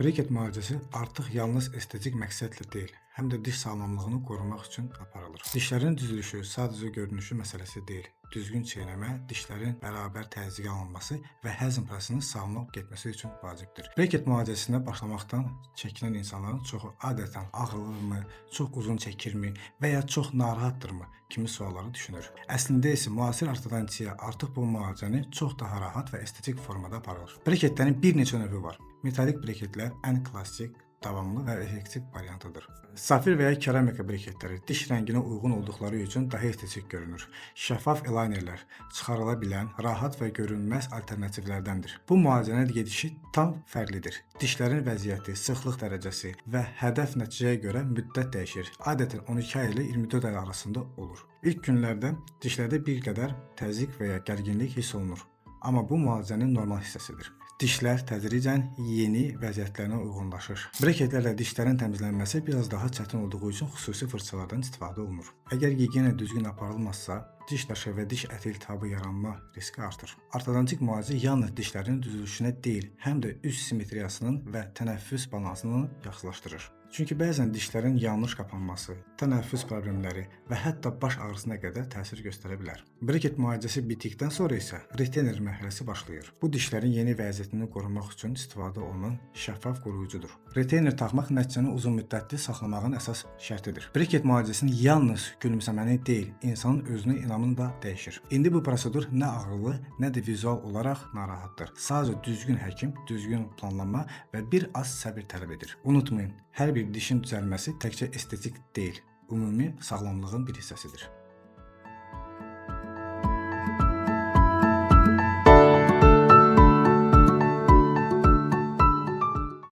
Breket müalicəsi artıq yalnız estetik məqsədlə deyil, həm də diş sağlamlığını qorumaq üçün aparılır. Dişlərin düzülüşü sadəcə görünüşü məsələsi deyil. Düzgün çeynəmə, dişlərin bərabər təzyiqə alınması və həzm prosesinin sağlam getməsi üçün vacibdir. Breket müalicəsinə başlamaqdan çəkinən insanların çoxu adətən ağrılıdırmı, çox uzun çəkirmi və ya çox narahatdırmı kimi sualları düşünür. Əslində isə müasir ortodontiya artıq bu müalicəni çox daha rahat və estetik formada aparır. Breketlərin bir neçə növü var. Metalik breketlər ən klassik, davamlı və effektiv variantıdır. Safir və ya keramika breketləri diş rənginə uyğun olduqları üçün daha estetik görünür. Şəffaf elaynerlər çıxarıla bilən, rahat və görünməz alternativlərdəndir. Bu müalicənin gedişi tam fərqlidir. Dişlərin vəziyyəti, sıxlıq dərəcəsi və hədəf nəticəyə görə müddət dəyişir. Adətən 12 ay ilə 24 ay arasında olur. İlk günlərdə dişlərdə bir qədər təzyiq və ya gərginlik hiss olunur. Amma bu müalicənin normal hissəsidir. Dişlər tədricən yeni vəziyyətlərinə uyğunlaşır. Breketlərlə dişlərin təmizlənməsi biraz daha çətin olduğu üçün xüsusi fırçalardan istifadə olunur. Əgər gigiyena düzgün aparılmazsa, diş daşı və diş əti iltihabı yaranma riski artır. Ortodontik müalicə yalnız dişlərin düzülüşünə deyil, həm də üst simmetriyasının və tənəffüs balansını yaxşılaşdırır. Çünki bəzən dişlərin yanlış qapanması, tənəffüs problemləri və hətta baş ağrısına qədər təsir göstərə bilər. Breket müalicəsi bitdikdən sonra isə retainer mərhələsi başlayır. Bu dişlərin yeni vəziyyətini qorumaq üçün istifadə olunan şəffaf qoruyucudur. Retainer taxmaq nəticəni uzun müddətli saxlamağın əsas şərtidir. Breket müalicəsini yalnız gülümsəməni deyil, insanın özünə inamını da dəyişir. İndi bu prosedur nə ağrılı, nə də vizual olaraq narahatdır. Sadəcə düzgün həkim, düzgün planlama və bir az səbir tələb edir. Unutmayın, hər bir dişin düzəlməsi təkcə estetik deyil, ümumi sağlamlığın bir hissəsidir.